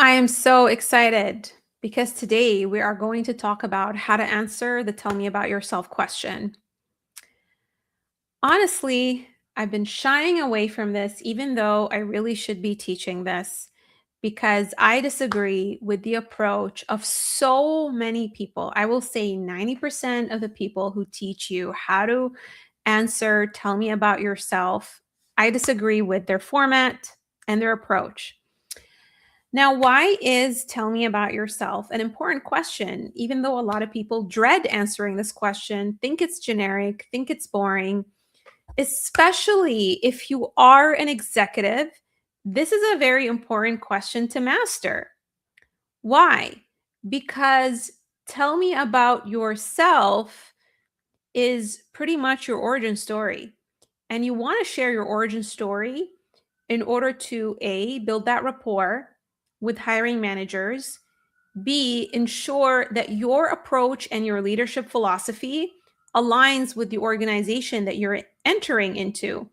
I am so excited because today we are going to talk about how to answer the tell me about yourself question. Honestly, I've been shying away from this even though I really should be teaching this because I disagree with the approach of so many people. I will say 90% of the people who teach you how to answer tell me about yourself. I disagree with their format and their approach. Now, why is tell me about yourself an important question, even though a lot of people dread answering this question, think it's generic, think it's boring, especially if you are an executive? This is a very important question to master. Why? Because tell me about yourself is pretty much your origin story. And you want to share your origin story in order to A, build that rapport with hiring managers, B, ensure that your approach and your leadership philosophy aligns with the organization that you're entering into.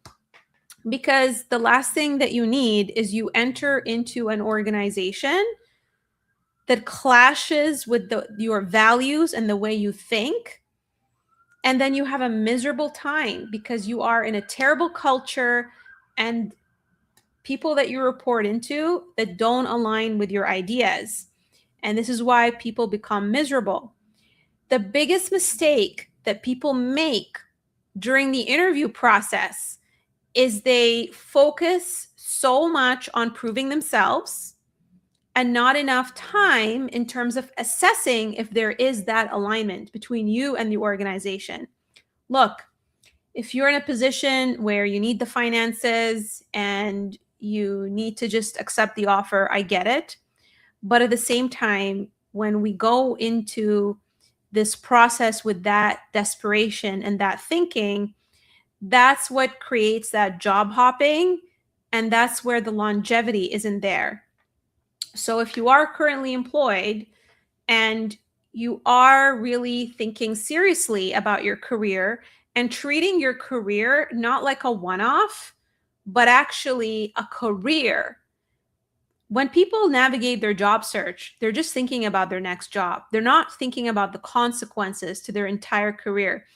Because the last thing that you need is you enter into an organization that clashes with your values and the way you think. And then you have a miserable time because you are in a terrible culture and people that you report into that don't align with your ideas. And this is why people become miserable. The biggest mistake that people make during the interview process is they focus so much on proving themselves and not enough time in terms of assessing if there is that alignment between you and the organization. Look, if you're in a position where you need the finances and you need to just accept the offer, I get it. But at the same time, when we go into this process with that desperation and that thinking, that's what creates that job hopping. And that's where the longevity isn't there. So if you are currently employed and you are really thinking seriously about your career and treating your career not like a one off, but actually a career. When people navigate their job search, they're just thinking about their next job. They're not thinking about the consequences to their entire career.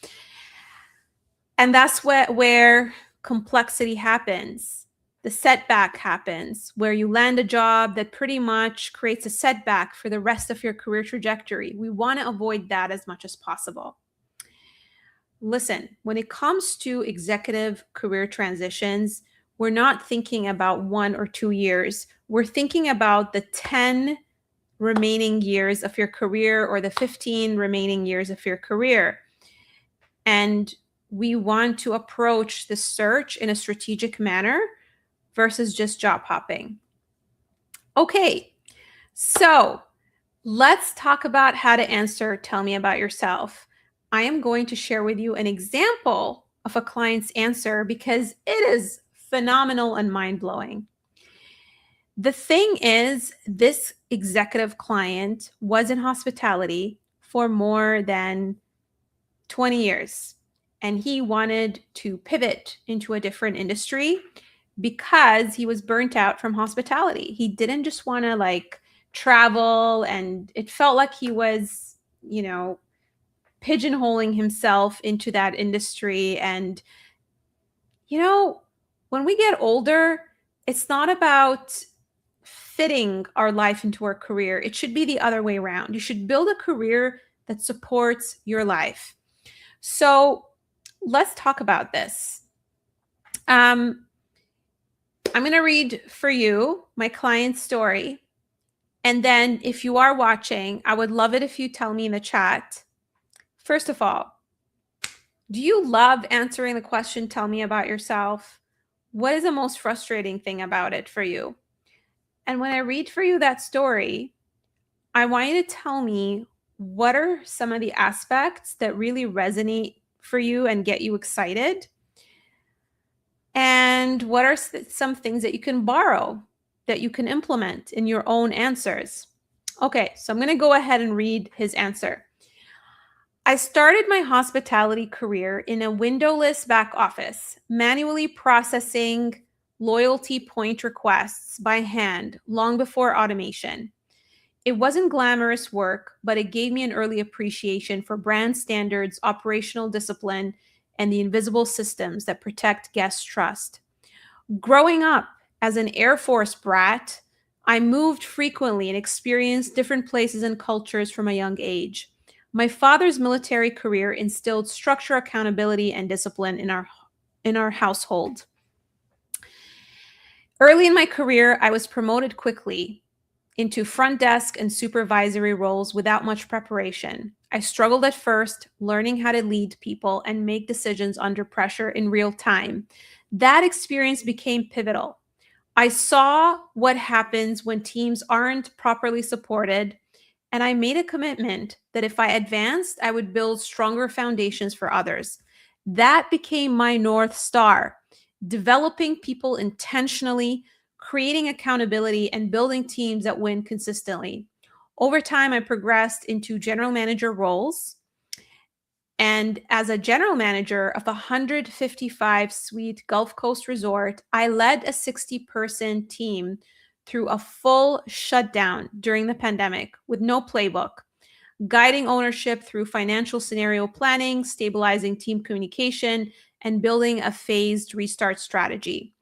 And that's where complexity happens. The setback happens, where you land a job that pretty much creates a setback for the rest of your career trajectory. We want to avoid that as much as possible. Listen, when it comes to executive career transitions, we're not thinking about 1 or 2 years. We're thinking about the 10 remaining years of your career or the 15 remaining years of your career. And we want to approach the search in a strategic manner versus just job hopping. Okay, so let's talk about how to answer tell me about yourself. I am going to share with you an example of a client's answer because it is phenomenal and mind-blowing. The thing is, this executive client was in hospitality for more than 20 years, and he wanted to pivot into a different industry because he was burnt out from hospitality. He didn't just want to travel, and it felt like he was, pigeonholing himself into that industry. And, when we get older, it's not about fitting our life into our career. It should be the other way around. You should build a career that supports your life. So let's talk about this. I'm going to read for you my client's story. And then if you are watching, I would love it if you tell me in the chat. First of all, do you love answering the question, tell me about yourself? What is the most frustrating thing about it for you? And when I read for you that story, I want you to tell me what are some of the aspects that really resonate for you and get you excited? And what are some things that you can borrow, that you can implement in your own answers? Okay, so I'm going to go ahead and read his answer. I started my hospitality career in a windowless back office, manually processing loyalty point requests by hand long before automation. It wasn't glamorous work, but it gave me an early appreciation for brand standards, operational discipline, and the invisible systems that protect guest trust. Growing up as an Air Force brat, I moved frequently and experienced different places and cultures from a young age. My father's military career instilled structure, accountability, and discipline in our household. Early in my career, I was promoted quickly into front desk and supervisory roles without much preparation. I struggled at first, learning how to lead people and make decisions under pressure in real time. That experience became pivotal. I saw what happens when teams aren't properly supported, and I made a commitment that if I advanced, I would build stronger foundations for others. That became my North Star, developing people intentionally, creating accountability, and building teams that win consistently. Over time, I progressed into general manager roles. And as a general manager of a 155 suite Gulf Coast resort, I led a 60-person team through a full shutdown during the pandemic with no playbook, guiding ownership through financial scenario planning, stabilizing team communication, and building a phased restart strategy.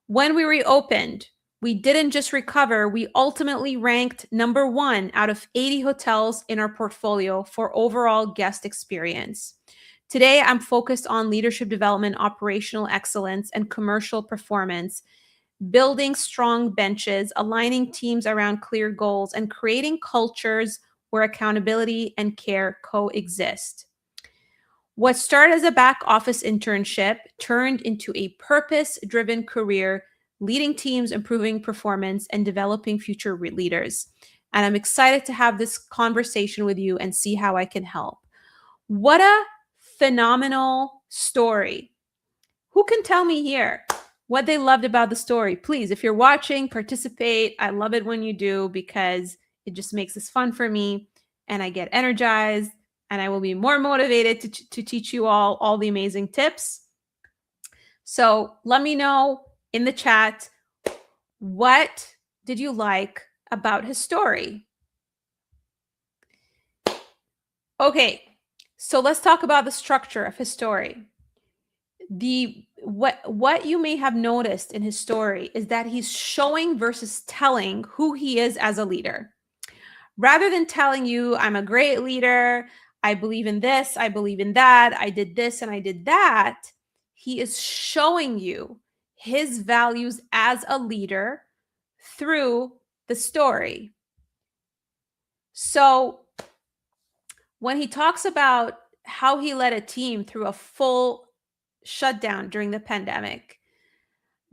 When we reopened, we didn't just recover, we ultimately ranked number one out of 80 hotels in our portfolio for overall guest experience. Today, I'm focused on leadership development, operational excellence, and commercial performance, building strong benches, aligning teams around clear goals, and creating cultures where accountability and care coexist. What started as a back office internship turned into a purpose driven career, leading teams, improving performance, and developing future leaders. And I'm excited to have this conversation with you and see how I can help. What a phenomenal story. Who can tell me here what they loved about the story? Please, if you're watching, participate. I love it when you do because it just makes this fun for me and I get energized and I will be more motivated to teach you all the amazing tips. So let me know in the chat, what did you like about his story? Okay, so let's talk about the structure of his story. What you may have noticed in his story is that he's showing versus telling who he is as a leader. Rather than telling you, I'm a great leader, I believe in this, I believe in that, I did this and I did that, he is showing you his values as a leader through the story. So when he talks about how he led a team through a full shutdown during the pandemic,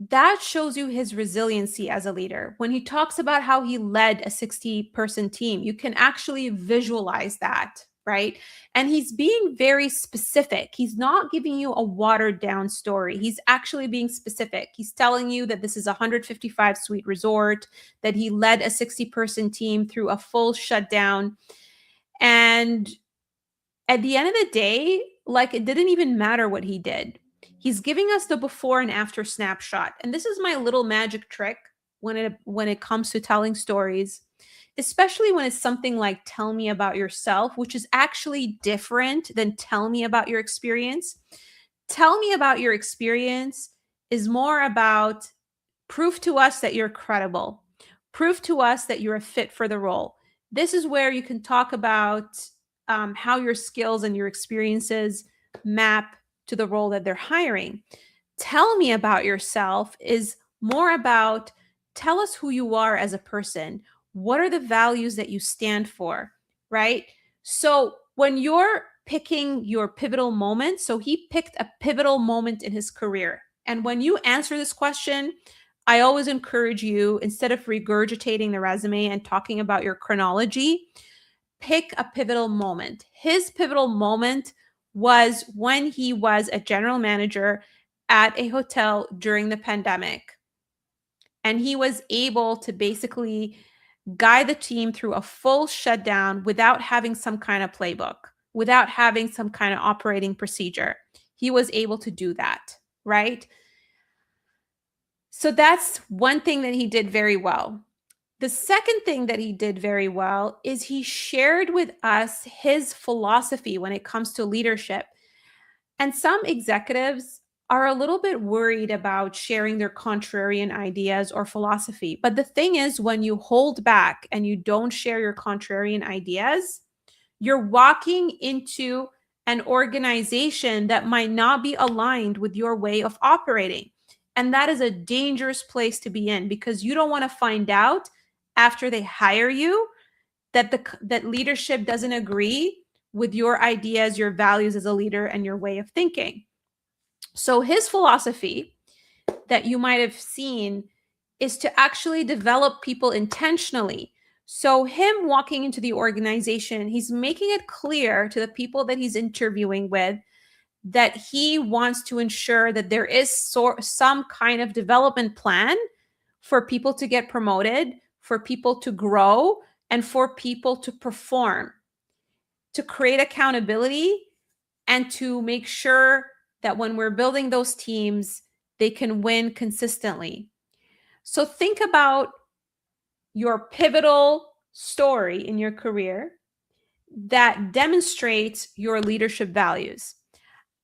that shows you his resiliency as a leader. When he talks about how he led a 60-person team, you can actually visualize that, right? And he's being very specific. He's not giving you a watered down story. He's actually being specific. He's telling you that this is a 155 suite resort, that he led a 60-person team through a full shutdown. And at the end of the day, like, it didn't even matter what he did. He's giving us the before and after snapshot. And this is my little magic trick when it comes to telling stories, especially when it's something like tell me about yourself, which is actually different than tell me about your experience. Tell me about your experience is more about prove to us that you're credible. Prove to us that you're a fit for the role. This is where you can talk about how your skills and your experiences map to the role that they're hiring. Tell me about yourself is more about tell us who you are as a person. What are the values that you stand for, right? So when you're picking your pivotal moment, so he picked a pivotal moment in his career. And when you answer this question, I always encourage you, instead of regurgitating the resume and talking about your chronology, pick a pivotal moment. His pivotal moment was when he was a general manager at a hotel during the pandemic. And he was able to basically guide the team through a full shutdown without having some kind of playbook, without having some kind of operating procedure. He was able to do that, right? So that's one thing that he did very well. The second thing that he did very well is he shared with us his philosophy when it comes to leadership. And some executives are a little bit worried about sharing their contrarian ideas or philosophy. But the thing is, when you hold back and you don't share your contrarian ideas, you're walking into an organization that might not be aligned with your way of operating. And that is a dangerous place to be in, because you don't want to find out after they hire you that that leadership doesn't agree with your ideas, your values as a leader, and your way of thinking. So his philosophy that you might have seen is to actually develop people intentionally. So him walking into the organization, he's making it clear to the people that he's interviewing with that he wants to ensure that there is some kind of development plan for people to get promoted, for people to grow, and for people to perform, to create accountability, and to make sure that when we're building those teams, they can win consistently. So think about your pivotal story in your career that demonstrates your leadership values.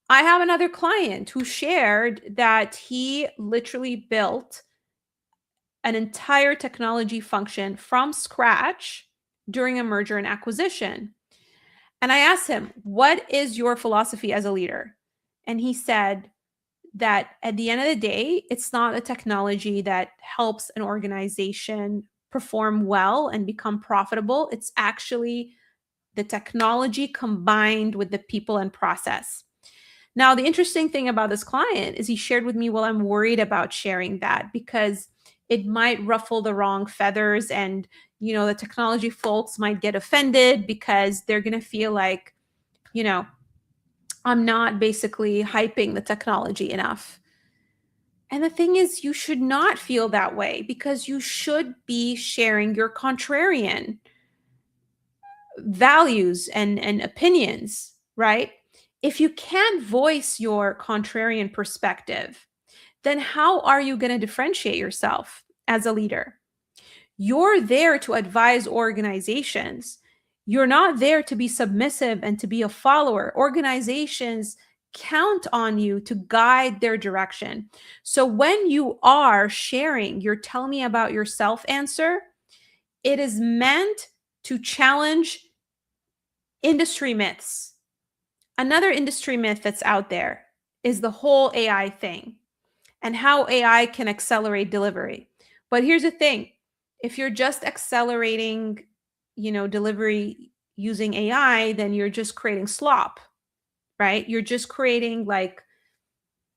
I have another client who shared that he literally built an entire technology function from scratch during a merger and acquisition. And I asked him, what is your philosophy as a leader? And he said that at the end of the day, it's not a technology that helps an organization perform well and become profitable. It's actually the technology combined with the people and process. Now, the interesting thing about this client is he shared with me, well, I'm worried about sharing that because it might ruffle the wrong feathers, and the technology folks might get offended because they're going to feel like, I'm not basically hyping the technology enough. And the thing is, you should not feel that way, because you should be sharing your contrarian values and opinions, right? If you can't voice your contrarian perspective, then how are you going to differentiate yourself as a leader? You're there to advise organizations. You're not there to be submissive and to be a follower. Organizations count on you to guide their direction. So when you are sharing your tell me about yourself answer, it is meant to challenge industry myths. Another industry myth that's out there is the whole AI thing and how AI can accelerate delivery. But here's the thing. If you're just accelerating, delivery using AI, then you're just creating slop, right? You're just creating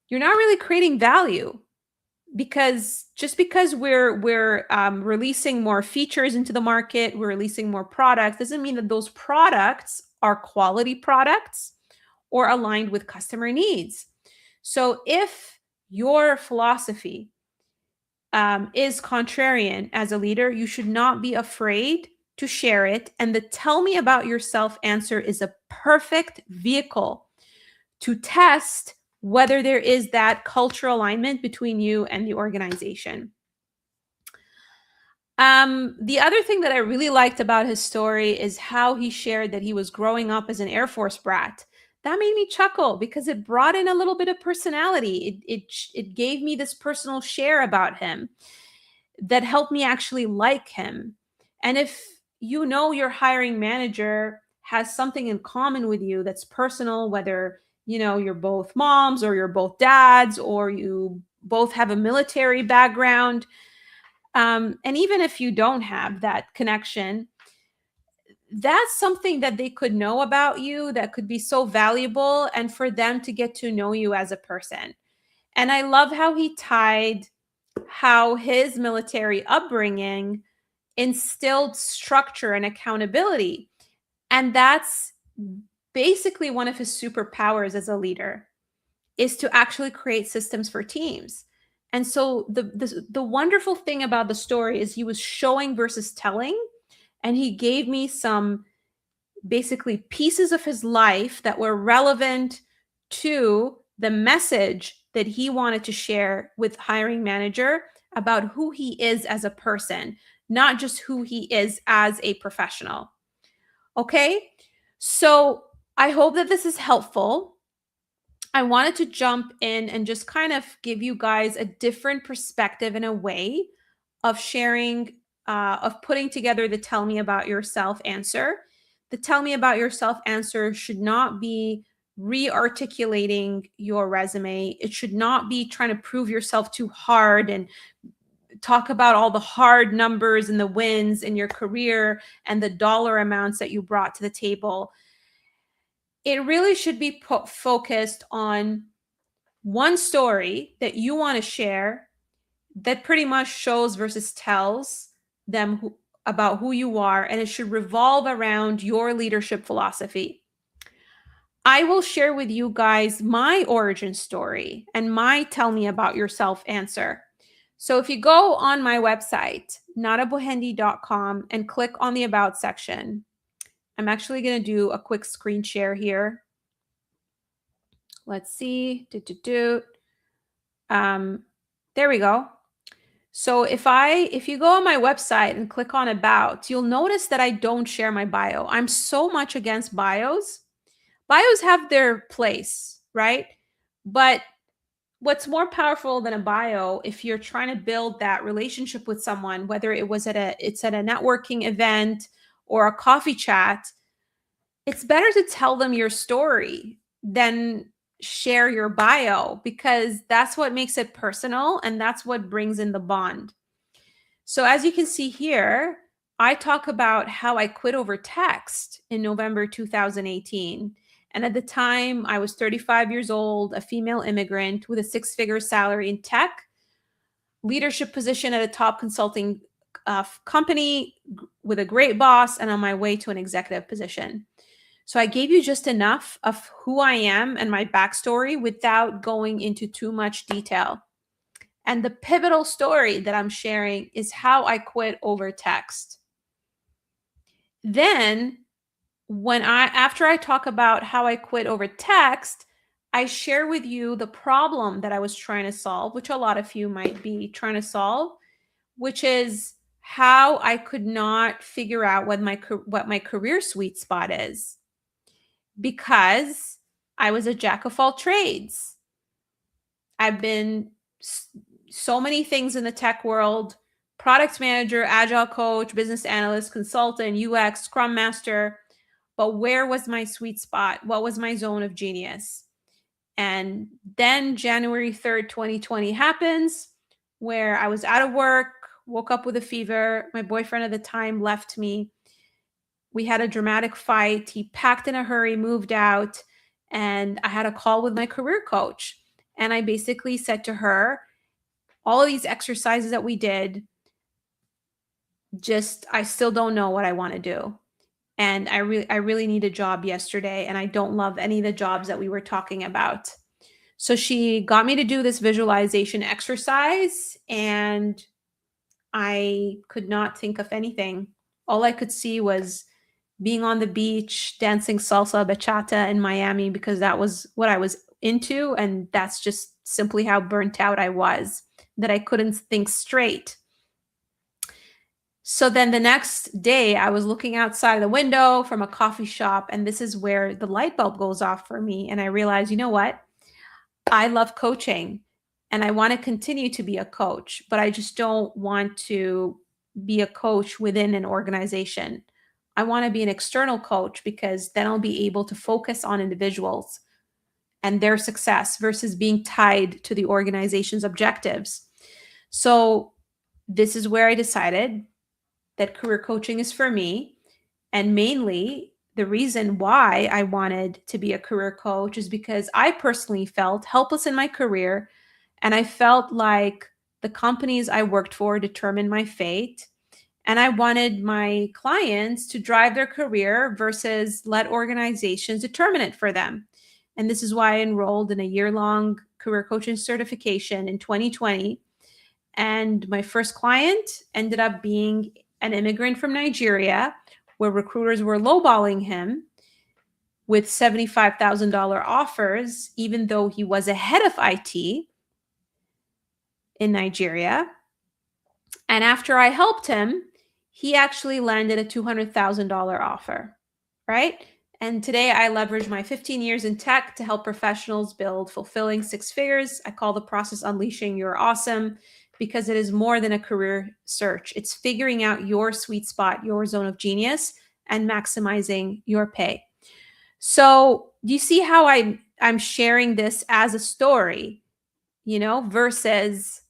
you're not really creating value, because just because we're releasing more features into the market, we're releasing more products, doesn't mean that those products are quality products or aligned with customer needs. So if your philosophy is contrarian as a leader, you should not be afraid to share it. And the tell me about yourself answer is a perfect vehicle to test whether there is that cultural alignment between you and the organization. The other thing that I really liked about his story is how he shared that he was growing up as an Air Force brat. That made me chuckle because it brought in a little bit of personality. It gave me this personal share about him that helped me actually like him. And if your hiring manager has something in common with you that's personal, whether you're both moms or you're both dads or you both have a military background, and even if you don't have that connection, that's something that they could know about you that could be so valuable, and for them to get to know you as a person. And I love how he tied how his military upbringing instilled structure and accountability. And that's basically one of his superpowers as a leader, is to actually create systems for teams. And so the wonderful thing about the story is he was showing versus telling, and he gave me some basically pieces of his life that were relevant to the message that he wanted to share with hiring manager about who he is as a person, not just who he is as a professional. Okay? So I hope that this is helpful. I wanted to jump in and just kind of give you guys a different perspective in a way of sharing, of putting together the tell me about yourself answer. The tell me about yourself answer should not be re articulating your resume. It should not be trying to prove yourself too hard and talk about all the hard numbers and the wins in your career and the dollar amounts that you brought to the table. It really should be focused on one story that you want to share that pretty much shows versus tells them about who you are, and it should revolve around your leadership philosophy. I will share with you guys my origin story and my tell me about yourself answer. So if you go on my website, nadabohendi.com, and click on the about section, I'm actually going to do a quick screen share here. Let's see. There we go. So if you go on my website and click on about, you'll notice that I don't share my bio. I'm so much against bios. Bios have their place, right? But what's more powerful than a bio, if you're trying to build that relationship with someone, whether it's at a networking event or a coffee chat, it's better to tell them your story than share your bio, because that's what makes it personal and that's what brings in the bond. So as you can see here, I talk about how I quit over text in November 2018. And at the time, I was 35 years old, a female immigrant with a six-figure salary in tech, leadership position at a top consulting company with a great boss, and on my way to an executive position. So I gave you just enough of who I am and my backstory without going into too much detail. And the pivotal story that I'm sharing is how I quit over text. Then after I talk about how I quit over text, I share with you the problem that I was trying to solve, which a lot of you might be trying to solve, which is how I could not figure out what my career sweet spot is, because I was a jack of all trades. I've been so many things in the tech world: product manager, agile coach, business analyst, consultant, UX, scrum master. But where was my sweet spot? What was my zone of genius? And then January 3rd, 2020 happens, where I was out of work, woke up with a fever. My boyfriend at the time left me. We had a dramatic fight. He packed in a hurry, moved out, and I had a call with my career coach. And I basically said to her, all of these exercises that we did, I still don't know what I want to do. And I really need a job yesterday, and I don't love any of the jobs that we were talking about. So she got me to do this visualization exercise, and I could not think of anything. All I could see was being on the beach, dancing salsa bachata in Miami, because that was what I was into. And that's just simply how burnt out I was, that I couldn't think straight. So then the next day, I was looking outside the window from a coffee shop, and this is where the light bulb goes off for me. And I realized, you know what? I love coaching and I want to continue to be a coach, but I just don't want to be a coach within an organization. I want to be an external coach, because then I'll be able to focus on individuals and their success versus being tied to the organization's objectives. So this is where I decided that career coaching is for me. And mainly the reason why I wanted to be a career coach is because I personally felt helpless in my career. And I felt like the companies I worked for determined my fate. And I wanted my clients to drive their career versus let organizations determine it for them. And this is why I enrolled in a year-long career coaching certification in 2020. And my first client ended up being an immigrant from Nigeria, where recruiters were lowballing him. with $75,000 offers, even though he was a head of IT in Nigeria. And after I helped him, he actually landed a $200,000 offer, right? And today I leverage my 15 years in tech to help professionals build fulfilling six figures. I call the process Unleashing Your Awesome because it is more than a career search. It's figuring out your sweet spot, your zone of genius, and maximizing your pay. So, do you see how I'm sharing this as a story, versus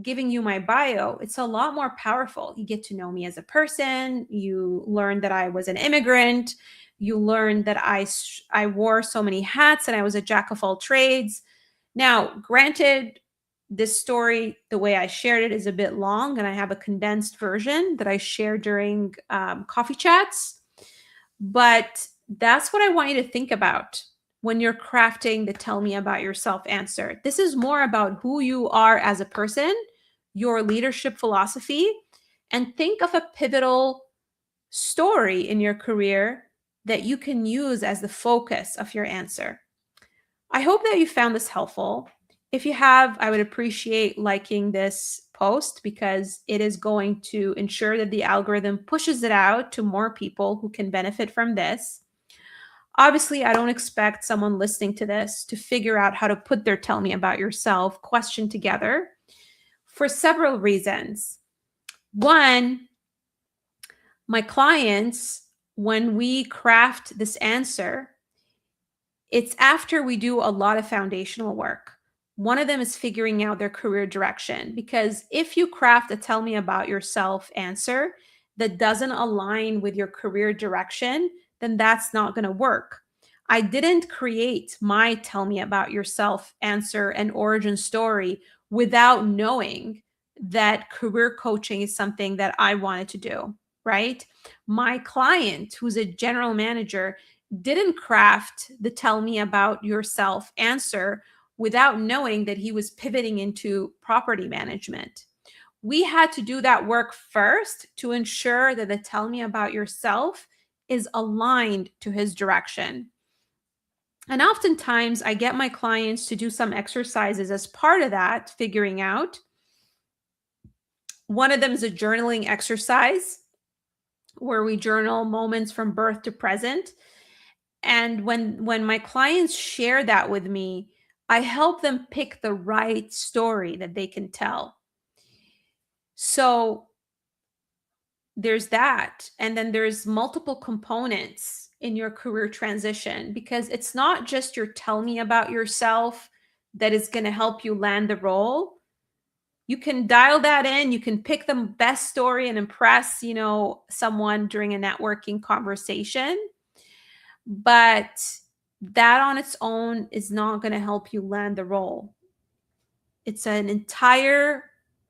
giving you my bio? It's a lot more powerful. You get to know me as a person. You learn that I was an immigrant. You learn that I wore so many hats and I was a jack of all trades. Now, granted, this story, the way I shared it, is a bit long, and I have a condensed version that I share during coffee chats. But that's what I want you to think about when you're crafting the tell me about yourself answer. This is more about who you are as a person, your leadership philosophy, and think of a pivotal story in your career that you can use as the focus of your answer. I hope that you found this helpful. If you have, I would appreciate liking this post because it is going to ensure that the algorithm pushes it out to more people who can benefit from this. Obviously, I don't expect someone listening to this to figure out how to put their tell me about yourself question together for several reasons. One, my clients, when we craft this answer, it's after we do a lot of foundational work. One of them is figuring out their career direction, because if you craft a tell me about yourself answer that doesn't align with your career direction, then that's not going to work. I didn't create my tell me about yourself answer and origin story without knowing that career coaching is something that I wanted to do, right? My client, who's a general manager, didn't craft the tell me about yourself answer without knowing that he was pivoting into property management. We had to do that work first to ensure that the tell me about yourself is aligned to his direction. And oftentimes I get my clients to do some exercises as part of that, figuring out. One of them is a journaling exercise where we journal moments from birth to present. And when my clients share that with me, I help them pick the right story that they can tell. So there's that. And then there's multiple components in your career transition, because it's not just your tell me about yourself that is going to help you land the role. You can dial that in. You can pick the best story and impress, someone during a networking conversation. But that on its own is not going to help you land the role. It's an entire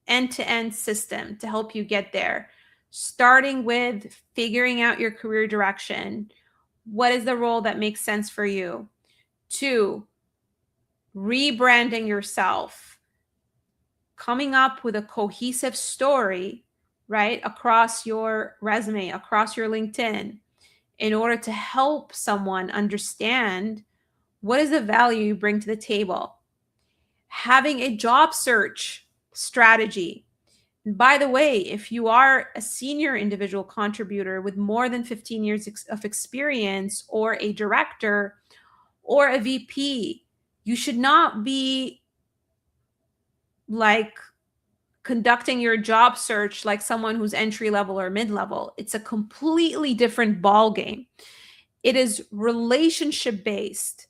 end-to-end system to help you get there, starting with figuring out your career direction. What is the role that makes sense for you? 2, rebranding yourself, coming up with a cohesive story, right, across your resume, across your LinkedIn, in order to help someone understand what is the value you bring to the table. Having a job search strategy. And by the way, if you are a senior individual contributor with more than 15 years of experience, or a director or a VP, you should not be like conducting your job search like someone who's entry level or mid level. It's a completely different ball game. It is relationship based.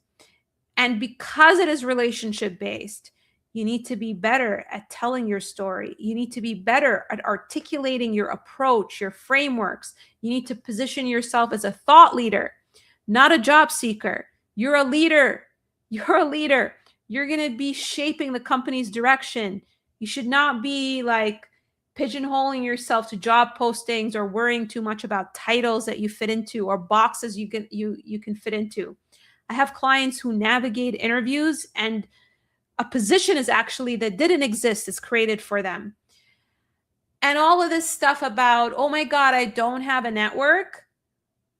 And because it is relationship based, you need to be better at telling your story. You need to be better at articulating your approach, your frameworks. You need to position yourself as a thought leader, not a job seeker. You're a leader. You're a leader. You're going to be shaping the company's direction. You should not be like pigeonholing yourself to job postings or worrying too much about titles that you fit into or boxes you can fit into. I have clients who navigate interviews and a position is actually that didn't exist is created for them. And all of this stuff about, oh my God, I don't have a network.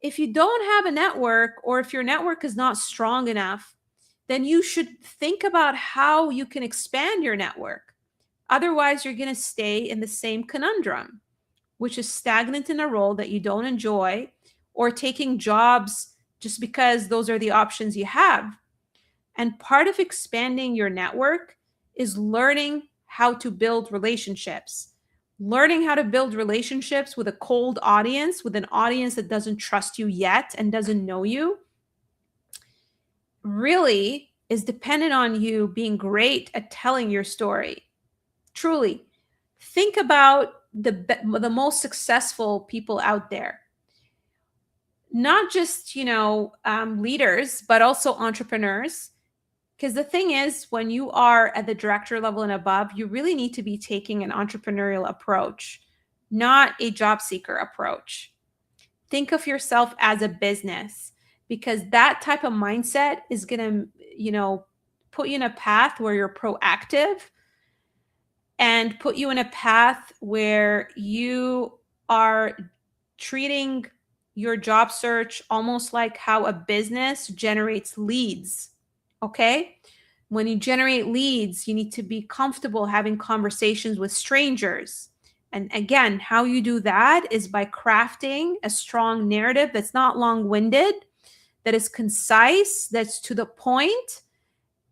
If you don't have a network, or if your network is not strong enough, then you should think about how you can expand your network. Otherwise, you're going to stay in the same conundrum, which is stagnant in a role that you don't enjoy, or taking jobs just because those are the options you have. And part of expanding your network is learning how to build relationships. Learning how to build relationships with a cold audience, with an audience that doesn't trust you yet and doesn't know you, really is dependent on you being great at telling your story. Truly. Think about the most successful people out there. Not just, leaders, but also entrepreneurs. Because the thing is, when you are at the director level and above, you really need to be taking an entrepreneurial approach, not a job seeker approach. Think of yourself as a business, because that type of mindset is going to, put you in a path where you're proactive, and put you in a path where you are treating your job search almost like how a business generates leads. Okay? When you generate leads, you need to be comfortable having conversations with strangers. And again, how you do that is by crafting a strong narrative that's not long-winded, that is concise, that's to the point,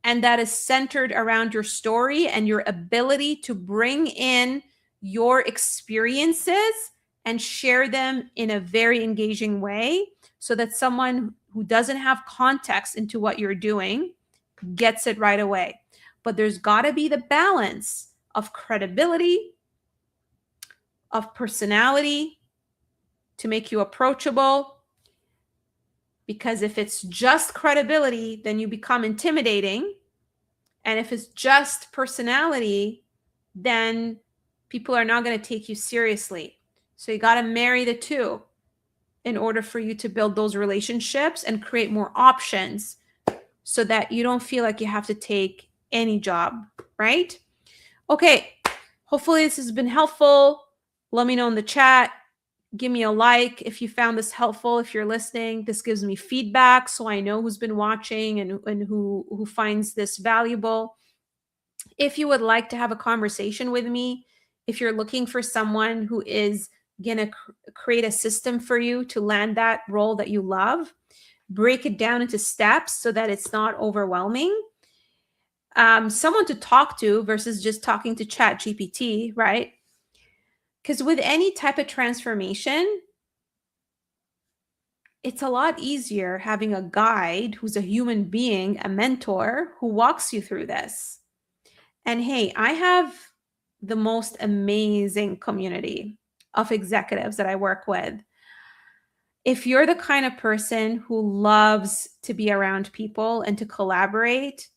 and that is centered around your story and your ability to bring in your experiences and share them in a very engaging way, so that someone who doesn't have context into what you're doing gets it right away. But there's got to be the balance of credibility, of personality, to make you approachable. Because if it's just credibility, then you become intimidating. And if it's just personality, then people are not going to take you seriously. So you got to marry the two in order for you to build those relationships and create more options, so that you don't feel like you have to take any job, right? Okay, hopefully this has been helpful. Let me know in the chat. Give me a like if you found this helpful. If you're listening, this gives me feedback, so I know who's been watching and who finds this valuable. If you would like to have a conversation with me, if you're looking for someone who is going to create a system for you to land that role that you love, break it down into steps so that it's not overwhelming, someone to talk to versus just talking to Chat GPT, right? Because with any type of transformation, it's a lot easier having a guide who's a human being, a mentor who walks you through this. And hey, I have the most amazing community of executives that I work with. If you're the kind of person who loves to be around people and to collaborate,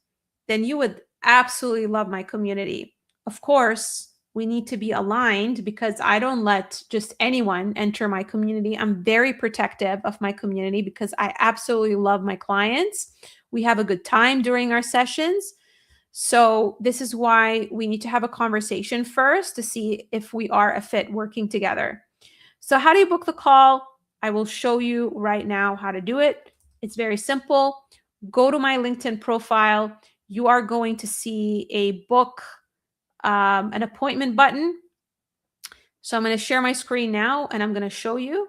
then you would absolutely love my community. Of course, we need to be aligned, because I don't let just anyone enter my community. I'm very protective of my community because I absolutely love my clients. We have a good time during our sessions. So this is why we need to have a conversation first to see if we are a fit working together. So how do you book the call? I will show you right now how to do it. It's very simple. Go to my LinkedIn profile. You are going to see a book, an appointment button. So I'm going to share my screen now and I'm going to show you.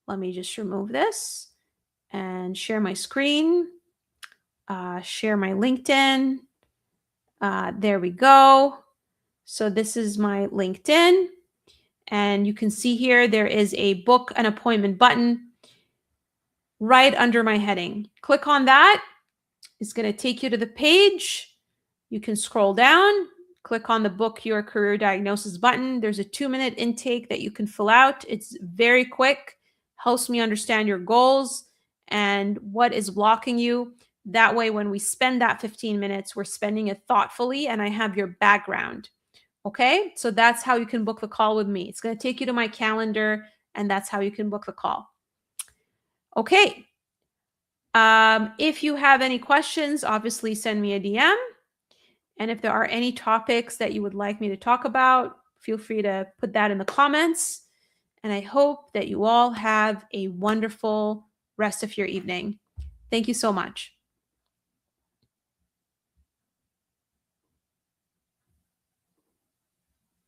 Let me just remove this and share my screen, share my LinkedIn. There we go. So this is my LinkedIn. And you can see here, there is a book an appointment button right under my heading. Click on that. It's going to take you to the page. You can scroll down, click on the book your career diagnosis button. There's a 2-minute intake that you can fill out. It's very quick, helps me understand your goals and what is blocking you. That way, when we spend that 15 minutes, we're spending it thoughtfully and I have your background. Okay, so that's how you can book the call with me. It's going to take you to my calendar and that's how you can book the call. Okay. If you have any questions, obviously send me a DM. And if there are any topics that you would like me to talk about, feel free to put that in the comments And I hope that you all have a wonderful rest of your evening. Thank you so much.